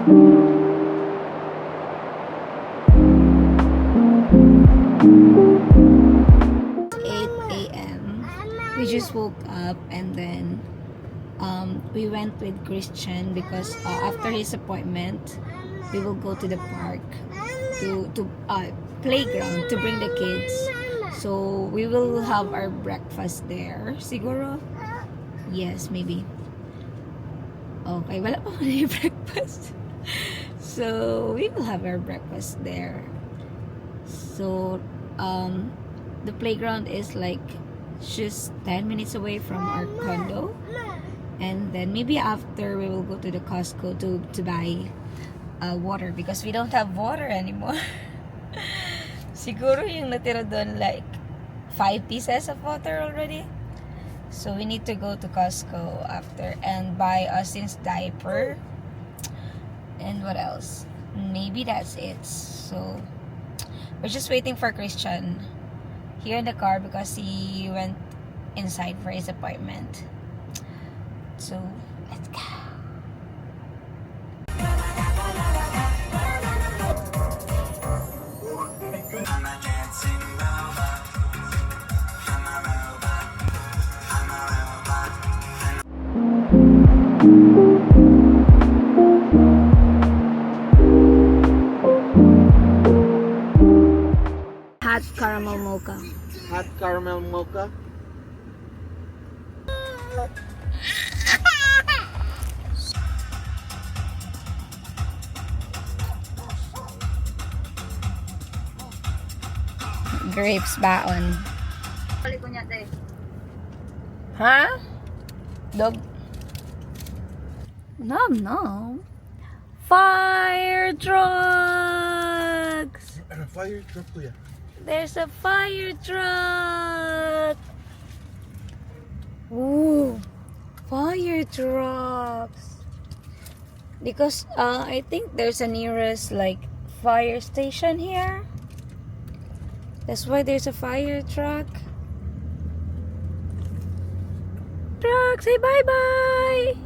We just woke up and then we went with Christian because after his appointment we will go to the park to playground to bring the kids, so we will have our breakfast there siguro. Yes, maybe. Okay, wala pa kami breakfast. So we will have our breakfast there. So the playground is like just 10 minutes away from our condo, and then maybe after we will go to the Costco to buy water because we don't have water anymore. Siguro yung natira doon like 5 pieces of water already, so we need to go to Costco after and buy Austin's diaper, and what else, maybe that's it. So we're just waiting for Christian here in the car because he went inside for his appointment. So let's go. Hot caramel mocha. Hot caramel mocha. Grapes baon. Ha? Dog. Nom nom. Fire trucks. Fire truck kuya. There's a fire truck. Ooh, fire trucks. Because I think there's a nearest like fire station here. That's why there's a fire truck. Truck, say bye bye.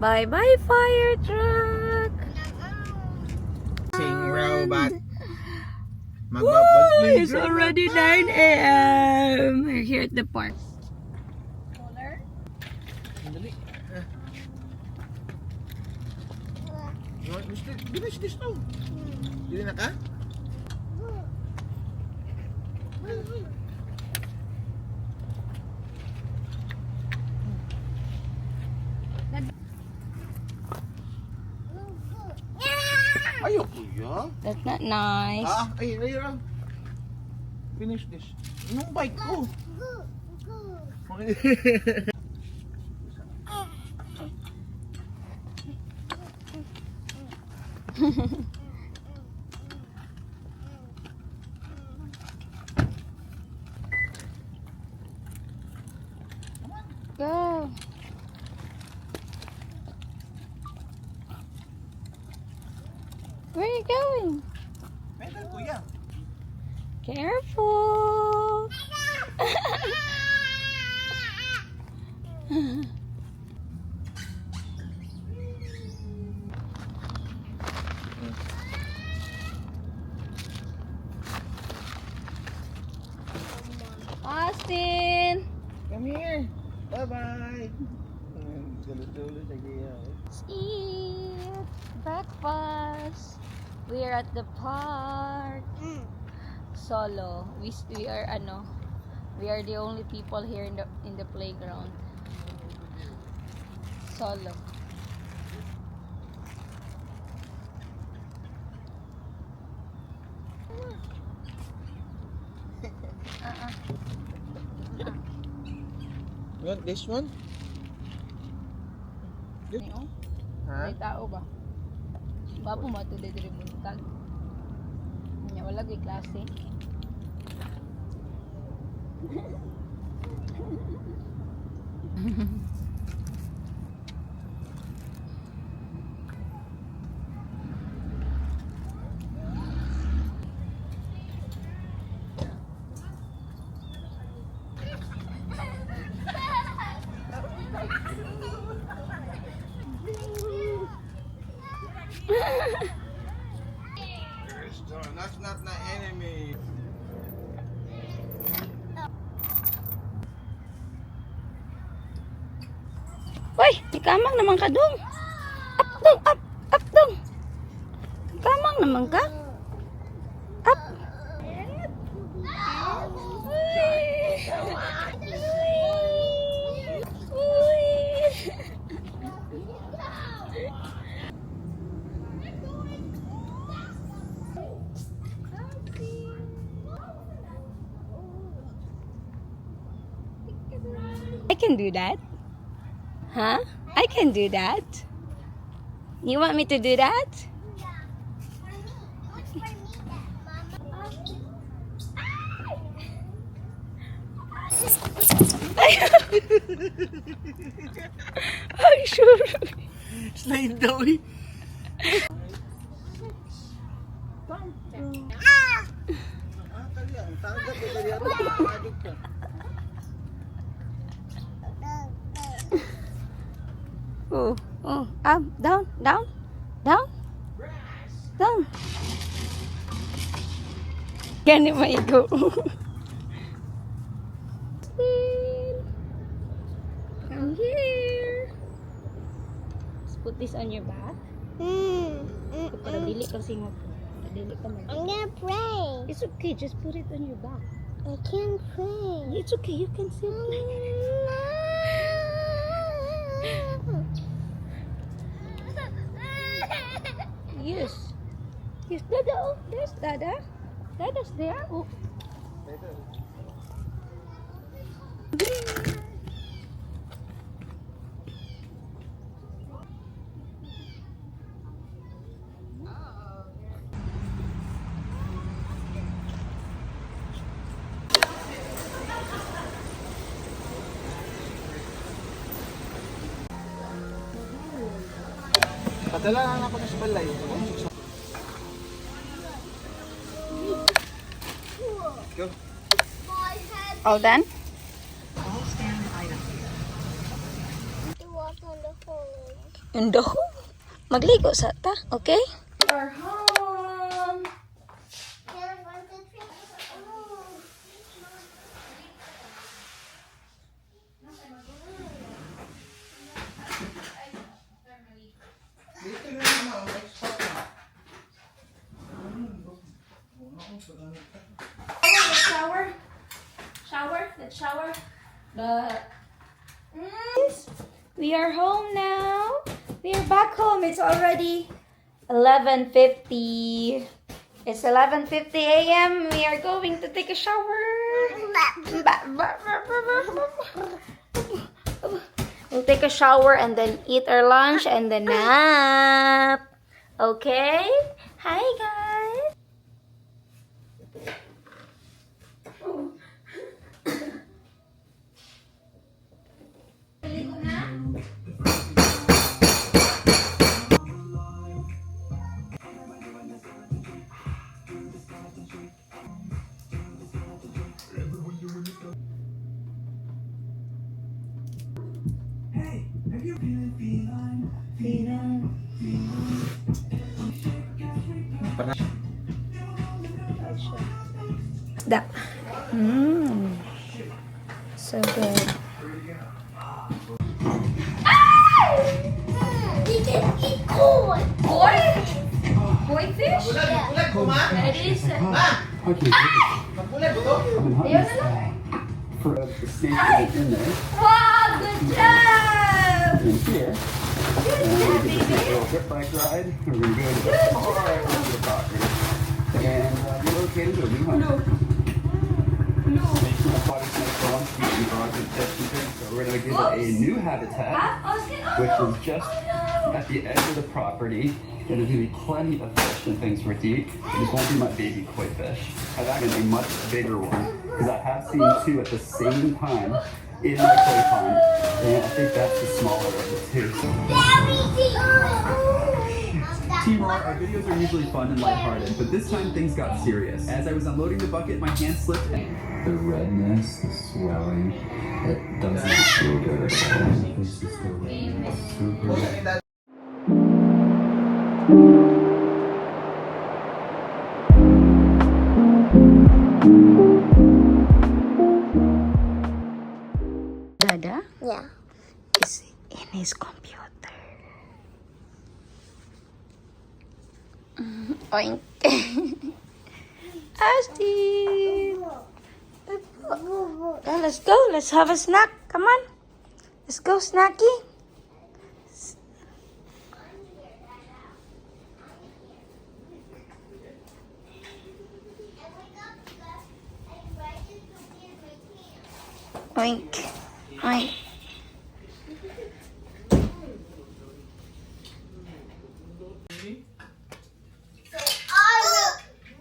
Bye bye, fire truck. Sing robot. Woo! It's already 9 a.m. We're here at the park. Color? Dali. You want this? Finish this now. Dili na ka? Ayaw kuya. That's not nice. Ay, ayun. Finish this. Anong bike ko? Go. Where are you going? Pedal kuya. Careful. Austin. Come here. Bye-bye. Tulo-tulo sa giya. Let's eat breakfast. We are at the park. Solo. We are we are the only people here in the playground. Solo. You want this one? Good. May tao ba? Bapo mo ito dito rin buntag. Wala ko'y klase. That's not the enemy. Uy, ikamang naman ka dong. Up dong, up dong. Ikamang naman ka. Up. I can do that. Huh? I can do that. You want me to do that? Ay, sure. Slide daw eh. Oh, oh, up, down, down, down, down. Ganun maigo. Come here. Let's put this on your back. Para dili ka singot. Dili ka mag- I'm gonna pray. It's okay, just put it on your back. I can't pray. It's okay, you can sit. Yes. Yes, Dada. Oh, there's Dada. Dada's there. Oh. Padala lang ako ng balay. Go. All done? Walk on the hole. Indo. Magligo sa ta, okay? We're home. Dito na naman, next spot na. Let's shower. Shower. Let's shower. We are home now. We are back home. It's already 11:50. It's 11:50 a.m. We are going to take a shower. We'll take a shower and then eat our lunch and then nap. Okay? Hi, guys. That. So good. We can eat koi. Koi? Koi fish? Bulag ko, ma? That is. Ma! Okay, Magbulag ko? Ayun na lang. for the snake that's in there. Wow, good job! And here, Good we're job, going to take a baby. little zip bike ride. We're going to go to the far end of the property. And we're located in a new home. Snakes and aquatic snakes are on street and dogs and fish and things. So we're going to give it a new habitat, which is just at the edge of the property. And there's going to be plenty of fish and things for it to eat. This won't be my baby koi fish. I've actually a much bigger one because I have seen two at the same time in my koi pond. And I think that's the smaller of the two. So, Team Raw, our videos are usually fun and lighthearted, but this time things got serious. As I was unloading the bucket, my hand slipped and the redness, the swelling, it doesn't feel good at all. This is the redness. Super. Oink. Austin. Let's go. Let's have a snack. Come on. Let's go, Snacky. Oink. Oink.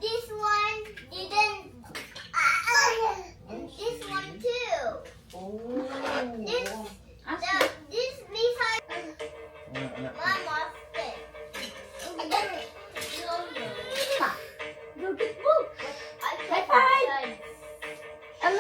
This one didn't. This one too. These are one more thing. Go get book. High five. Hi.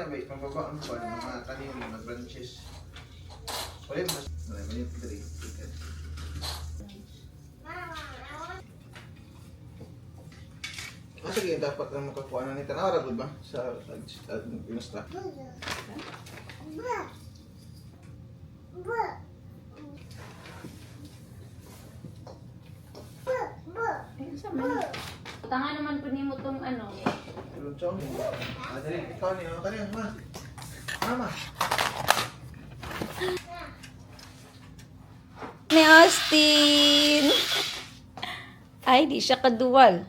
Wait, mababa ang buwan, mga tanim, mga branches. Wala mas, wala yung three. Sige, dapat ang makakuha na nito. Nakaragod ba? Sa inusta? Tangan naman po mo tong ano. Lunchong. Kanina, ma. Mama. Ni Austin. Ay, di siya kaduwal.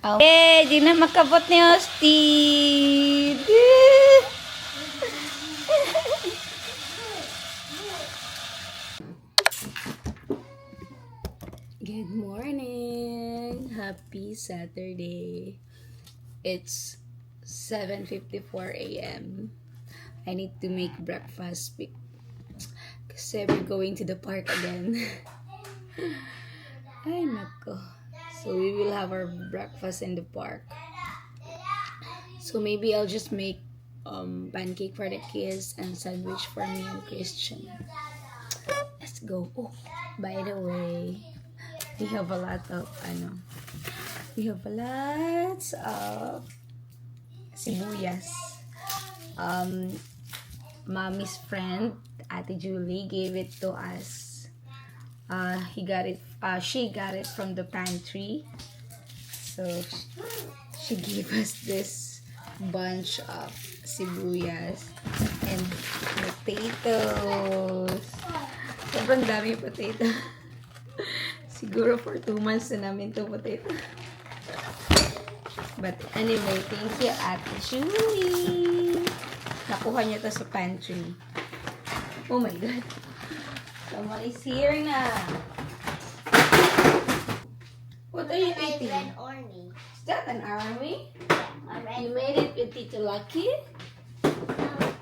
Okay, di na makabot ni Austin. Good morning. Happy Saturday. It's 7:54 a.m. I need to make breakfast kasi we're going to the park again. Ay, nako. So we will have our breakfast in the park. So maybe I'll just make pancake for the kids and sandwich for me and Christian. Let's go. Oh, by the way, we have a lot of sibuyas. Mommy's friend, Ate Julie, gave it to us. She got it from the pantry. So she gave us this bunch of sibuyas and potatoes. Sobrang dami potato. Siguro for 2 months na namin to potato. But anyway, thank you, Ate Julie. Nakuha niya to sa pantry. Oh my God. Someone is here na. What are you eating? Red army. Is that an army? Alright. You made it with Tito Lucky?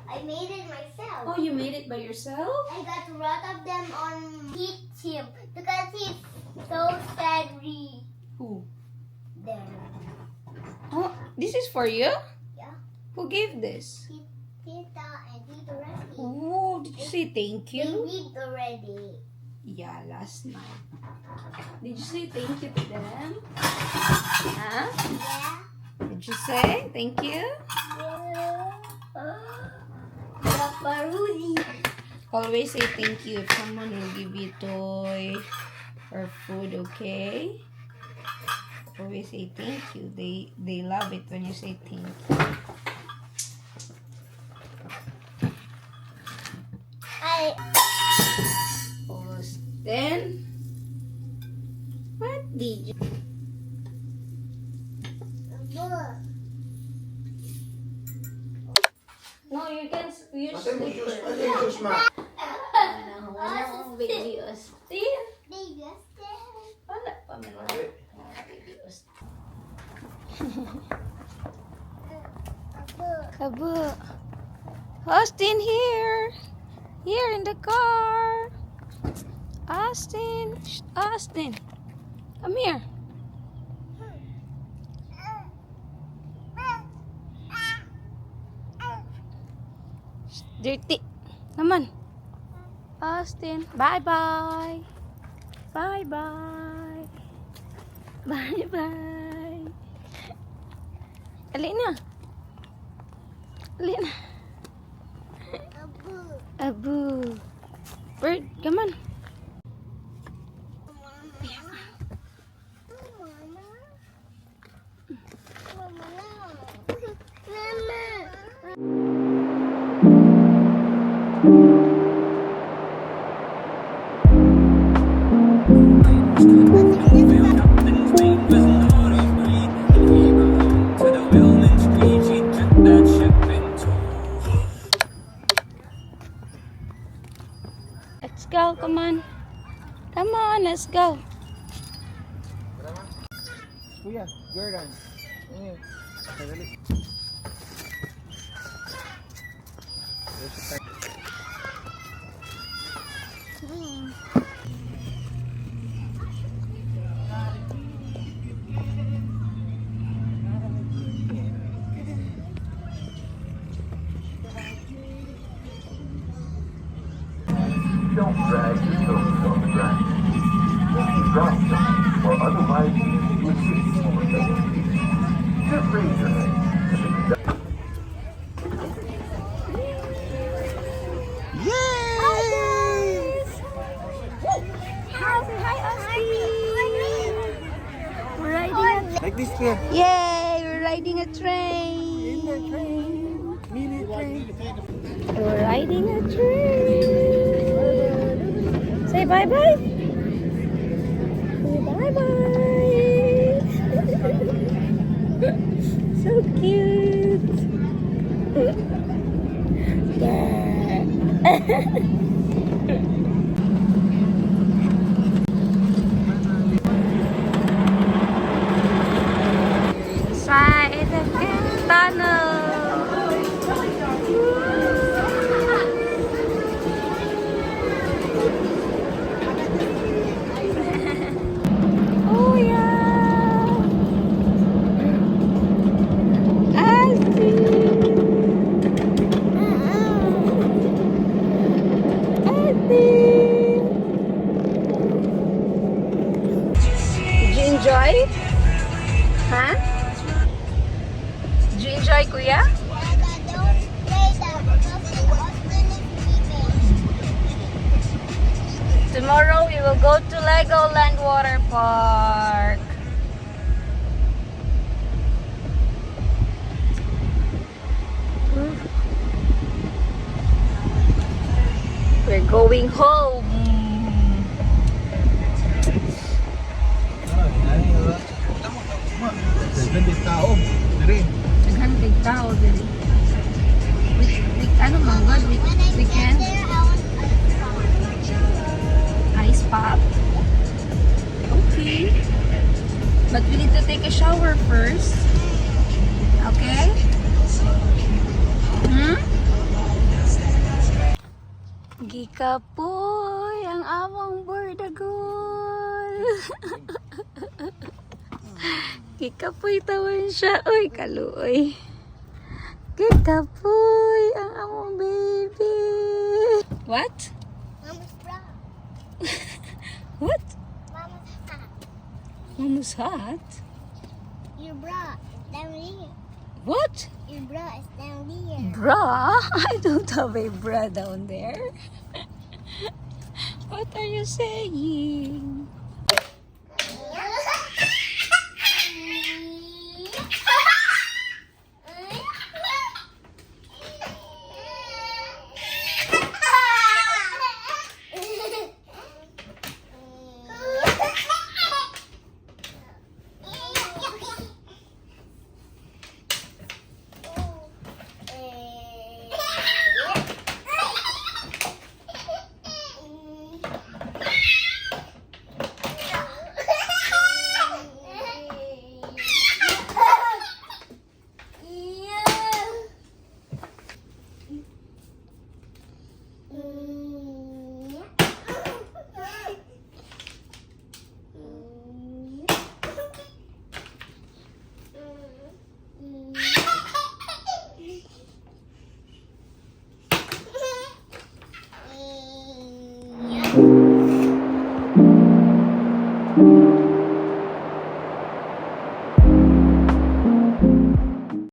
I made it myself. Oh, you made it by yourself? I got a lot of them on Heat him because he's so scary. Who? There. Oh, this is for you? Yeah. Who gave this? Tita and Tito Rusty. Oh, did you say thank They you? read already. Yeah, last night. Did you say thank you to them? Huh? Yeah. Did you say thank you? Yeah. Papa Rudy. Always say thank you if someone will give you toy or food, okay? Always say thank you. They love it when you say thank you. Then what did you No, you can use slipper. Ano, baby Austin? Baby Austin. Wala pa man. Baby Austin. Kabo. Austin here. Here in the car. Austin. Shh, Austin. Come here. Shh, dirty. Naman. Austin. Bye-bye. Bye-bye. Bye-bye. Ali na. Ali na. Abu. Bird, come on. Let's go, come on. Come on, let's go. Kuya, Jordan. Dali. Don't drag your toes on the ground. Drop them, or otherwise you assist over them. Just raise your hand. We're riding Like this here. Yay! We're riding a train. Mini train. We're riding a train. Say bye-bye. Say bye-bye. So cute. Inside the tunnel. Oh yeah. Did you enjoy? Huh? Did you enjoy, Kuya? Tomorrow we will go to Legoland Water Park. We're going home. Ganda tao. Dali. Daghan kay tao dili. Ano man God, weekend ice pop. Okay. But we need to take a shower first. Okay? Gikapoy ang among bordagol. Gikapoy tawan siya. Uy, kaluoy. Gikapoy ang among baby. What? Mama's bra. What? Mama's hat. Mama's hat? Your bra is down here. What? Your bra is down here. Bra? I don't have a bra down there. What are you saying?